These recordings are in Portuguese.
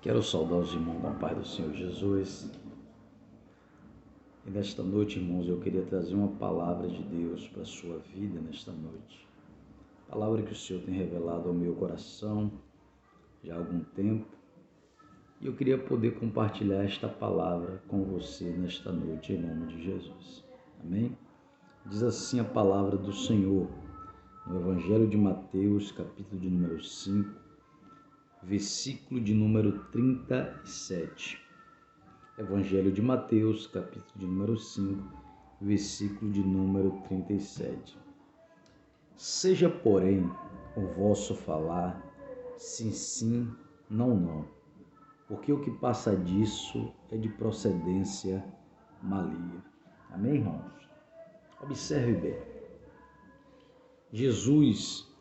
Quero saudar os irmãos com a paz do Senhor Jesus. E nesta noite, irmãos, eu queria trazer uma palavra de Deus para a sua vida nesta noite. Palavra que o Senhor tem revelado ao meu coração já há algum tempo. E eu queria poder compartilhar esta palavra com você nesta noite, em nome de Jesus. Amém? Diz assim a palavra do Senhor, no Evangelho de Mateus, capítulo de número 5, versículo de número 37. Evangelho de Mateus, capítulo de número 5, versículo de número 37. Seja, porém, o vosso falar, sim, sim, não, não, porque o que passa disso é de procedência maligna. Amém, irmãos? Observe bem. Jesus,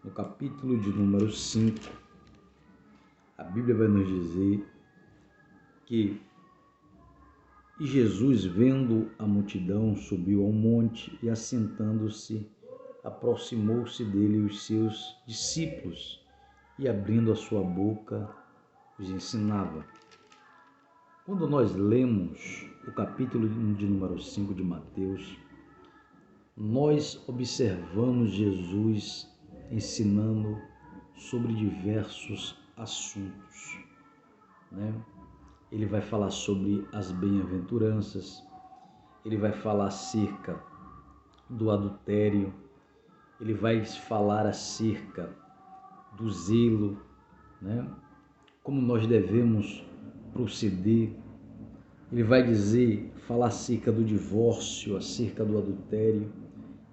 no capítulo de número 5, a Bíblia vai nos dizer que Jesus, vendo a multidão, subiu ao monte e, assentando-se, aproximou-se dele os seus discípulos e, abrindo a sua boca, os ensinava. Quando nós lemos o capítulo de número 5 de Mateus, nós observamos Jesus ensinando sobre diversos assuntos, né? Ele vai falar sobre as bem-aventuranças, ele vai falar acerca do adultério, ele vai falar acerca do zelo, né? Como nós devemos proceder. Ele vai falar acerca do divórcio, acerca do adultério,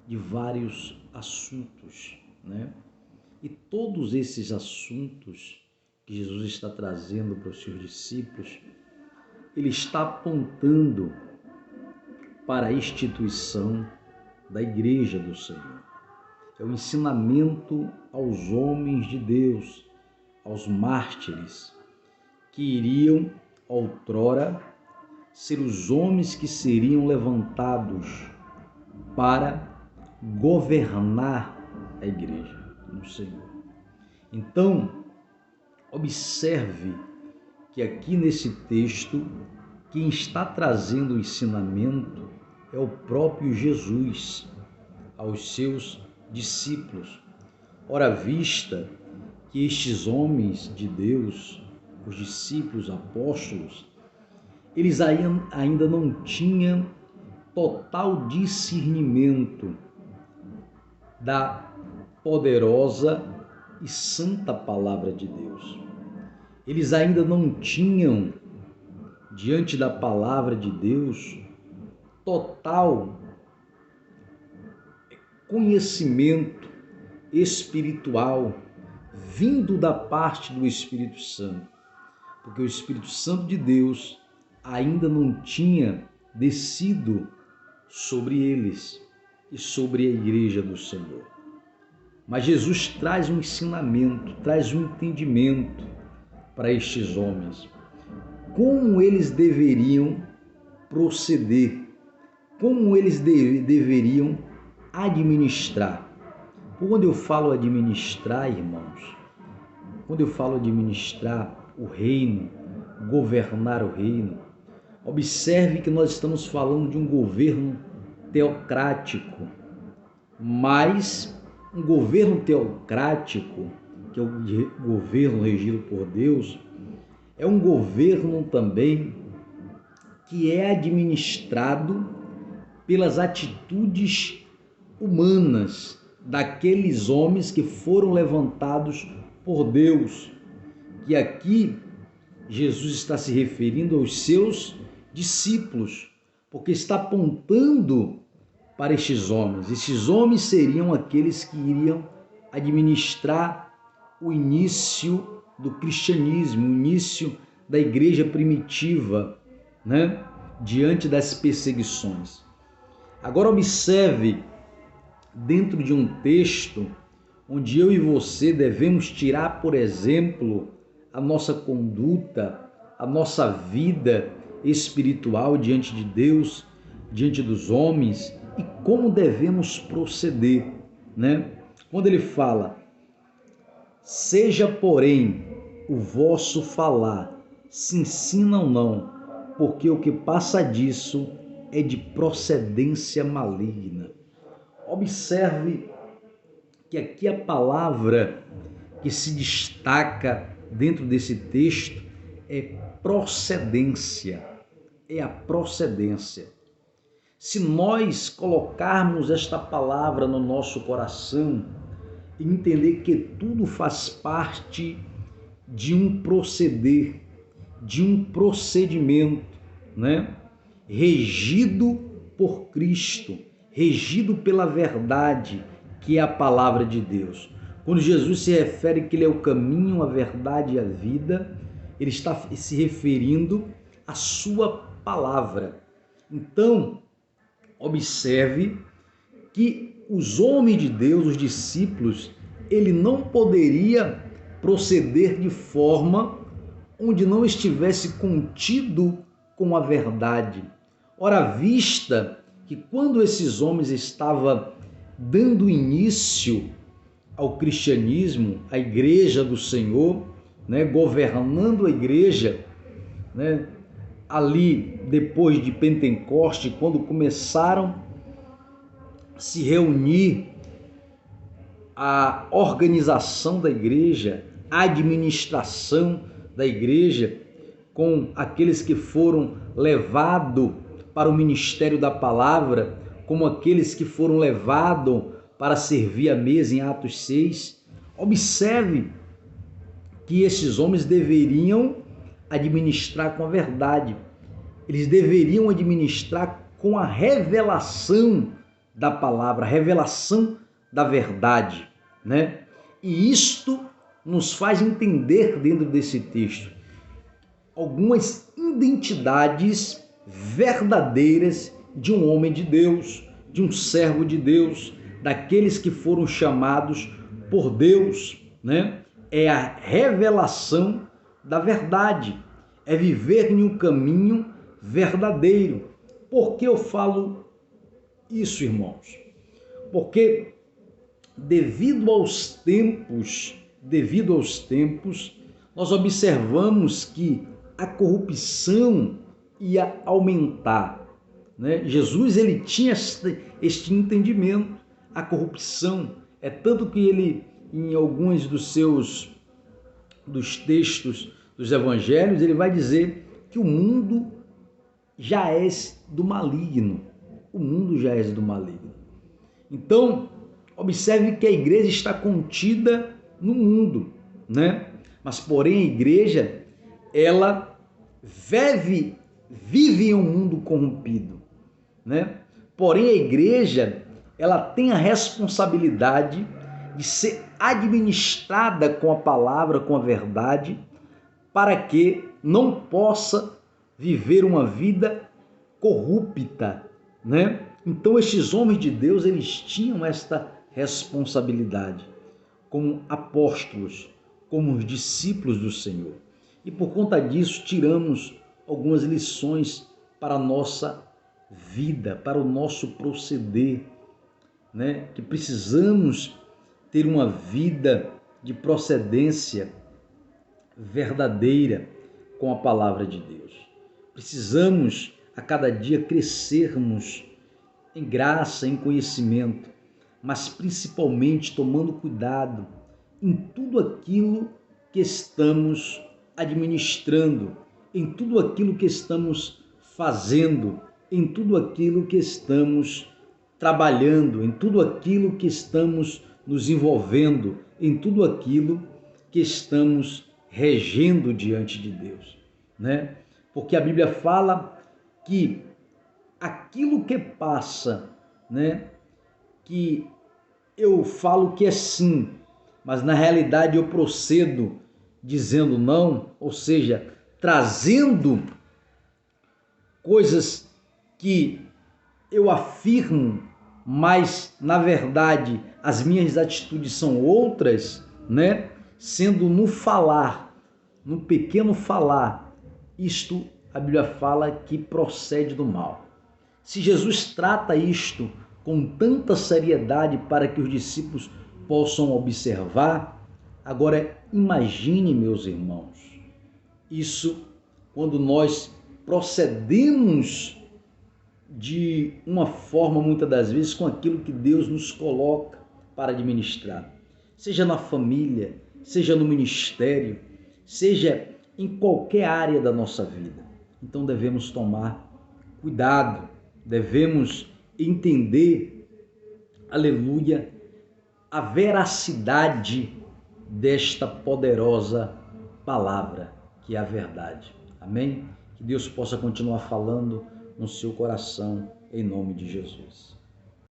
de vários assuntos, né? E todos esses assuntos que Jesus está trazendo para os seus discípulos, ele está apontando para a instituição da Igreja do Senhor. É o ensinamento aos homens de Deus, aos mártires, que iriam outrora ser os homens que seriam levantados para governar a Igreja do Senhor. Então, observe que aqui nesse texto, quem está trazendo o ensinamento é o próprio Jesus aos seus discípulos. Ora, vista que estes homens de Deus, os discípulos, apóstolos, eles ainda não tinham total discernimento da poderosa e santa palavra de Deus. Eles ainda não tinham, diante da palavra de Deus, total conhecimento espiritual vindo da parte do Espírito Santo, porque o Espírito Santo de Deus ainda não tinha descido sobre eles e sobre a Igreja do Senhor. Mas Jesus traz um ensinamento, traz um entendimento para estes homens, como eles deveriam proceder, como eles deveriam administrar. Quando eu falo administrar, irmãos, quando eu falo administrar o reino, governar o reino, observe que nós estamos falando de um governo teocrático, mas um governo teocrático, que é o governo regido por Deus, é um governo também que é administrado pelas atitudes humanas daqueles homens que foram levantados por Deus. E aqui Jesus está se referindo aos seus discípulos, porque está apontando para estes homens. Estes homens seriam aqueles que iriam administrar o início do cristianismo, o início da igreja primitiva, né? Diante das perseguições. Agora observe, dentro de um texto onde eu e você devemos tirar, por exemplo, a nossa conduta, a nossa vida espiritual diante de Deus, diante dos homens, e como devemos proceder, né? Quando ele fala, seja porém o vosso falar se ensina ou não, porque o que passa disso é de procedência maligna. Observe que aqui a palavra que se destaca dentro desse texto é procedência, é a procedência. Se nós colocarmos esta palavra no nosso coração e entender que tudo faz parte de um proceder, de um procedimento, né? Regido por Cristo, regido pela verdade, que é a palavra de Deus. Quando Jesus se refere que ele é o caminho, a verdade e a vida, ele está se referindo à sua palavra. Então, observe que os homens de Deus, os discípulos, ele não poderia proceder de forma onde não estivesse contido com a verdade. Ora, vista que quando esses homens estavam dando início ao cristianismo, à igreja do Senhor, né, governando a igreja, né, ali depois de Pentecoste, quando começaram a se reunir a organização da igreja, a administração da igreja, com aqueles que foram levados para o ministério da palavra, como aqueles que foram levados para servir a mesa em Atos 6. Observe que esses homens deveriam administrar com a verdade. Eles deveriam administrar com a revelação da palavra, a revelação da verdade, né? E isto nos faz entender dentro desse texto algumas identidades verdadeiras de um homem de Deus, de um servo de Deus, daqueles que foram chamados por Deus, né? É a revelação da verdade, é viver em um caminho verdadeiro. Por que eu falo isso, irmãos? Porque devido aos tempos, nós observamos que a corrupção ia aumentar, né? Jesus ele tinha este entendimento, a corrupção, é tanto que ele, em alguns dos textos dos evangelhos, ele vai dizer que o mundo já é do maligno. O mundo já é do maligno. Então, observe que a igreja está contida no mundo, né? Mas, porém, a igreja, ela vive em um mundo corrompido, né? Porém, a igreja, ela tem a responsabilidade de ser administrada com a palavra, com a verdade, para que não possa viver uma vida corrupta, né? Então, estes homens de Deus, eles tinham esta responsabilidade como apóstolos, como os discípulos do Senhor. E por conta disso, tiramos algumas lições para a nossa vida, para o nosso proceder, né? Que precisamos ter uma vida de procedência verdadeira com a palavra de Deus. Precisamos a cada dia crescermos em graça, em conhecimento, mas principalmente tomando cuidado em tudo aquilo que estamos administrando, em tudo aquilo que estamos fazendo, em tudo aquilo que estamos trabalhando, em tudo aquilo que estamos nos envolvendo, em tudo aquilo que estamos regendo diante de Deus, né? Porque a Bíblia fala que aquilo que passa, né, que eu falo que é sim, mas na realidade eu procedo dizendo não, ou seja, trazendo coisas que eu afirmo, mas na verdade as minhas atitudes são outras, né? Sendo no falar, no pequeno falar, isto a Bíblia fala que procede do mal. Se Jesus trata isto com tanta seriedade para que os discípulos possam observar, agora Imagine, meus irmãos, isso quando nós procedemos de uma forma, muitas das vezes, com aquilo que Deus nos coloca para administrar, seja na família, seja no ministério, seja em qualquer área da nossa vida. Então devemos tomar cuidado, devemos entender, aleluia, a veracidade desta poderosa palavra, que é a verdade. Amém? Que Deus possa continuar falando no seu coração, em nome de Jesus.